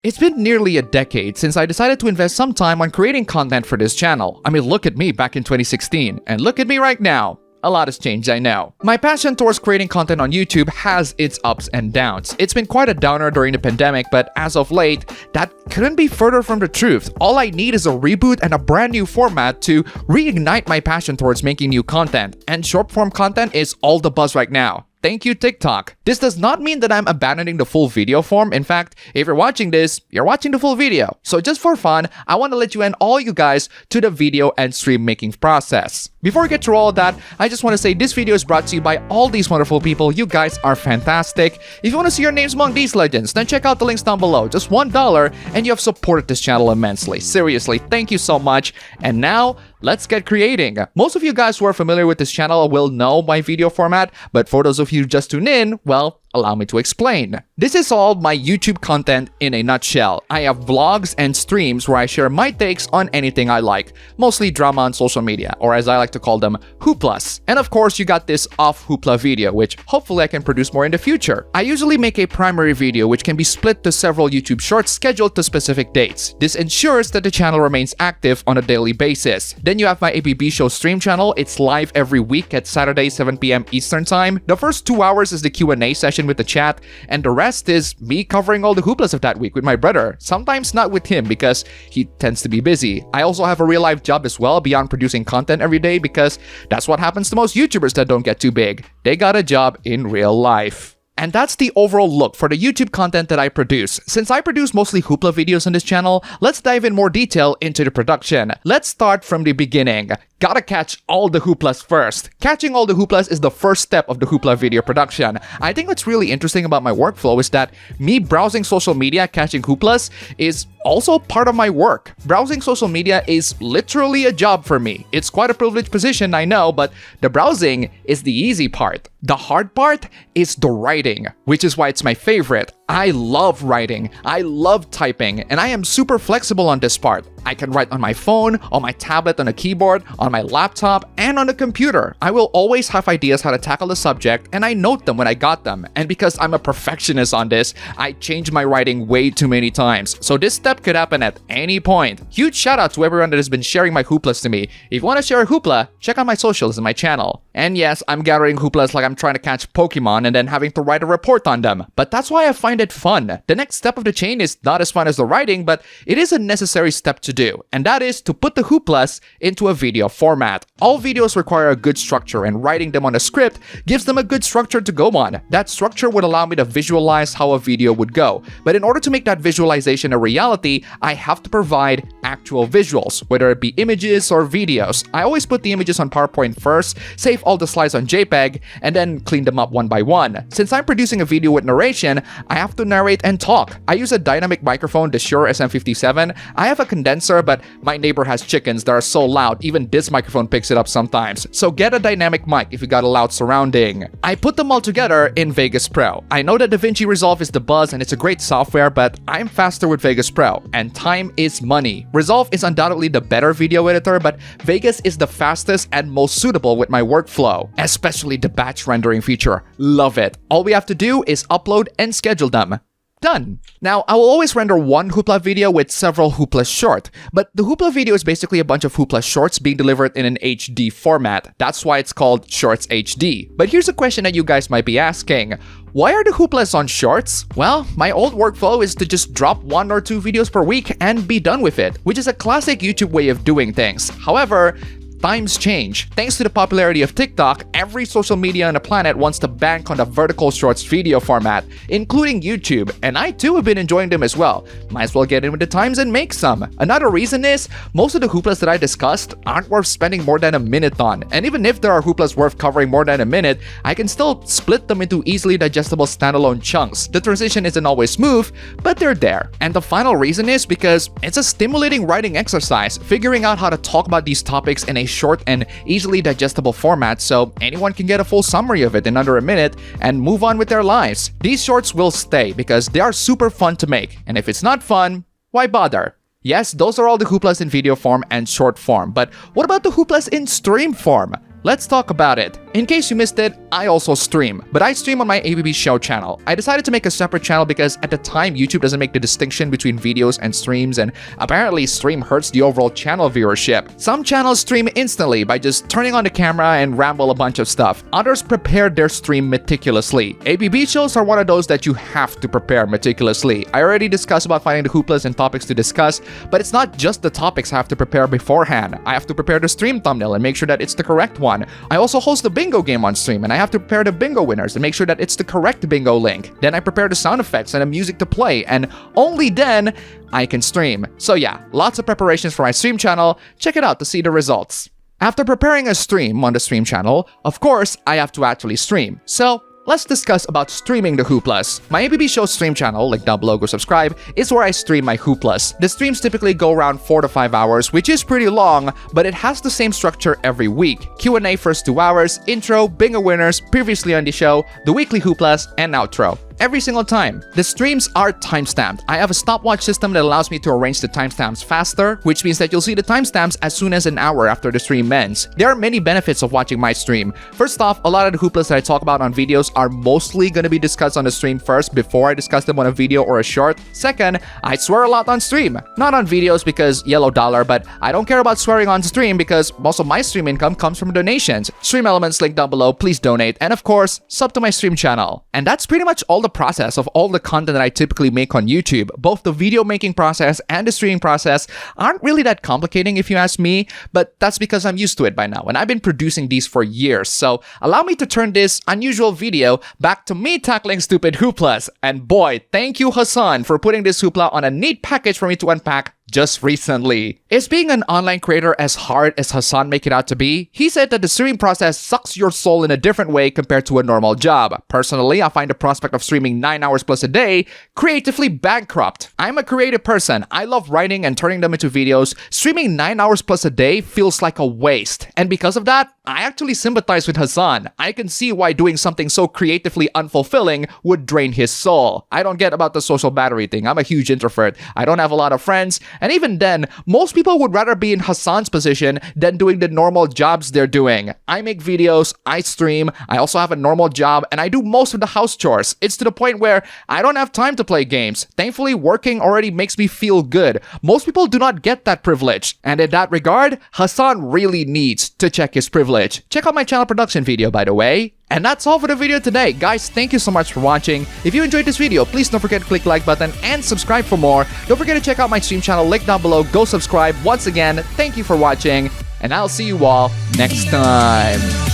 It's been nearly a decade since I decided to invest some time on creating content for this channel. I mean, look at me back in 2016, and look at me right now. A lot has changed, I know. My passion towards creating content on YouTube has its ups and downs. It's been quite a downer during the pandemic, but as of late, that couldn't be further from the truth. All I need is a reboot and a brand new format to reignite my passion towards making new content, and short form content is all the buzz right now. Thank you, TikTok. This does not mean that I'm abandoning the full video form. In fact, if you're watching this, you're watching the full video. So just for fun, I want to let you in all you guys to the video and stream making process. Before we get through all of that, I just want to say this video is brought to you by all these wonderful people. You guys are fantastic. If you want to see your names among these legends, then check out the links down below. Just $1 and you have supported this channel immensely. Seriously, thank you so much. And now, let's get creating. Most of you guys who are familiar with this channel will know my video format, but for those of you who just tuned in, well, allow me to explain. This is all my YouTube content in a nutshell. I have vlogs and streams where I share my takes on anything I like, mostly drama on social media, or as I like to call them, HOOPLAS. And of course, you got this off Hoopla video, which hopefully I can produce more in the future. I usually make a primary video which can be split to several YouTube shorts scheduled to specific dates. This ensures that the channel remains active on a daily basis. Then you have my APB show stream channel. It's live every week at Saturday, 7 p.m. Eastern time. The first 2 hours is the Q&A session with the chat, and the rest is me covering all the hooplas of that week with my brother. Sometimes not with him because he tends to be busy. I also have a real life job as well beyond producing content every day because that's what happens to most YouTubers that don't get too big. They got a job in real life. And that's the overall look for the YouTube content that I produce. Since I produce mostly Hoopla videos on this channel, let's dive in more detail into the production. Let's start from the beginning. Gotta catch all the hooplas first. Catching all the hooplas is the first step of the hoopla video production. I think what's really interesting about my workflow is that me browsing social media catching hooplas is also part of my work. Browsing social media is literally a job for me. It's quite a privileged position, I know, but the browsing is the easy part. The hard part is the writing, which is why it's my favorite. I love writing, I love typing, and I am super flexible on this part. I can write on my phone, on my tablet, on a keyboard, on my laptop, and on a computer. I will always have ideas how to tackle the subject, and I note them when I got them. And because I'm a perfectionist on this, I change my writing way too many times. So this step could happen at any point. Huge shout out to everyone that has been sharing my hooplas to me. If you want to share a hoopla, check out my socials and my channel. And yes, I'm gathering hooplas like I'm trying to catch Pokemon and then having to write a report on them. But that's why I find it fun. The next step of the chain is not as fun as the writing, but it is a necessary step to do. And that is to put the hooplas into a video format. All videos require a good structure, and writing them on a script gives them a good structure to go on. That structure would allow me to visualize how a video would go. But in order to make that visualization a reality, I have to provide actual visuals, whether it be images or videos. I always put the images on PowerPoint first, save all the slides on JPEG, and then clean them up one by one. Since I'm producing a video with narration, I have to narrate and talk. I use a dynamic microphone, the Shure SM57. I have a condenser, but my neighbor has chickens that are so loud, even this microphone picks it up sometimes. So get a dynamic mic if you got a loud surrounding. I put them all together in Vegas Pro. I know that DaVinci Resolve is the buzz and it's a great software, but I'm faster with Vegas Pro, and time is money. Resolve is undoubtedly the better video editor, but Vegas is the fastest and most suitable with my workflow, especially the batch rendering feature. Love it. All we have to do is upload and schedule them. Done. Now, I will always render one Hoopla video with several Hooplas short, but the Hoopla video is basically a bunch of Hoopla shorts being delivered in an HD format. That's why it's called Shorts HD. But here's a question that you guys might be asking. Why are the Hooplas on shorts? Well, my old workflow is to just drop 1 or 2 videos per week and be done with it, which is a classic YouTube way of doing things. However, times change. Thanks to the popularity of TikTok, every social media on the planet wants to bank on the vertical shorts video format, including YouTube, and I too have been enjoying them as well. Might as well get in with the times and make some. Another reason is, most of the hooplas that I discussed aren't worth spending more than a minute on, and even if there are hooplas worth covering more than a minute, I can still split them into easily digestible standalone chunks. The transition isn't always smooth, but they're there. And the final reason is because it's a stimulating writing exercise, figuring out how to talk about these topics in a short and easily digestible format so anyone can get a full summary of it in under a minute and move on with their lives. These shorts will stay because they are super fun to make, and if it's not fun, why bother? Yes, those are all the hooplas in video form and short form, but what about the hooplas in stream form? Let's talk about it. In case you missed it, I also stream, but I stream on my ABB show channel. I decided to make a separate channel because at the time, YouTube doesn't make the distinction between videos and streams, and apparently stream hurts the overall channel viewership. Some channels stream instantly by just turning on the camera and ramble a bunch of stuff. Others prepare their stream meticulously. ABB shows are one of those that you have to prepare meticulously. I already discussed about finding the hooplas and topics to discuss, but it's not just the topics I have to prepare beforehand. I have to prepare the stream thumbnail and make sure that it's the correct one. I also host the bingo game on stream, and I have to prepare the bingo winners and make sure that it's the correct bingo link. Then I prepare the sound effects and the music to play, and only then I can stream. So yeah, lots of preparations for my stream channel. Check it out to see the results. After preparing a stream on the stream channel, of course, I have to actually stream. So let's discuss about streaming the hooplas. My ABB show stream channel, link down below, go subscribe, is where I stream my hooplas. The streams typically go around 4 to 5 hours, which is pretty long, but it has the same structure every week. Q&A first 2 hours, intro, bingo winners, previously on the show, the weekly hooplas, and outro. Every single time. The streams are timestamped. I have a stopwatch system that allows me to arrange the timestamps faster, which means that you'll see the timestamps as soon as an hour after the stream ends. There are many benefits of watching my stream. First off, a lot of the hooplas that I talk about on videos are mostly going to be discussed on the stream first before I discuss them on a video or a short. Second, I swear a lot on stream. Not on videos because yellow dollar, but I don't care about swearing on stream because most of my stream income comes from donations. Stream elements link down below, please donate. And of course, sub to my stream channel. And that's pretty much all the process of all the content that I typically make on YouTube. Both the video making process and the streaming process aren't really that complicating if you ask me, but that's because I'm used to it by now and I've been producing these for years. So allow me to turn this unusual video back to me tackling stupid hooplas. And boy, thank you Hassan for putting this hoopla on a neat package for me to unpack just recently. Is being an online creator as hard as Hassan make it out to be? He said that the streaming process sucks your soul in a different way compared to a normal job. Personally, I find the prospect of streaming 9 hours plus a day creatively bankrupt. I'm a creative person. I love writing and turning them into videos. Streaming 9 hours plus a day feels like a waste. And because of that, I actually sympathize with Hassan. I can see why doing something so creatively unfulfilling would drain his soul. I don't get about the social battery thing. I'm a huge introvert. I don't have a lot of friends. And even then, most people would rather be in Hassan's position than doing the normal jobs they're doing. I make videos, I stream, I also have a normal job, and I do most of the house chores. It's to the point where I don't have time to play games. Thankfully, working already makes me feel good. Most people do not get that privilege. And in that regard, Hassan really needs to check his privilege. Check out my channel production video, by the way. And that's all for the video today. Guys, thank you so much for watching. If you enjoyed this video, please don't forget to click the like button and subscribe for more. Don't forget to check out my stream channel, link down below. Go subscribe. Once again, thank you for watching, and I'll see you all next time.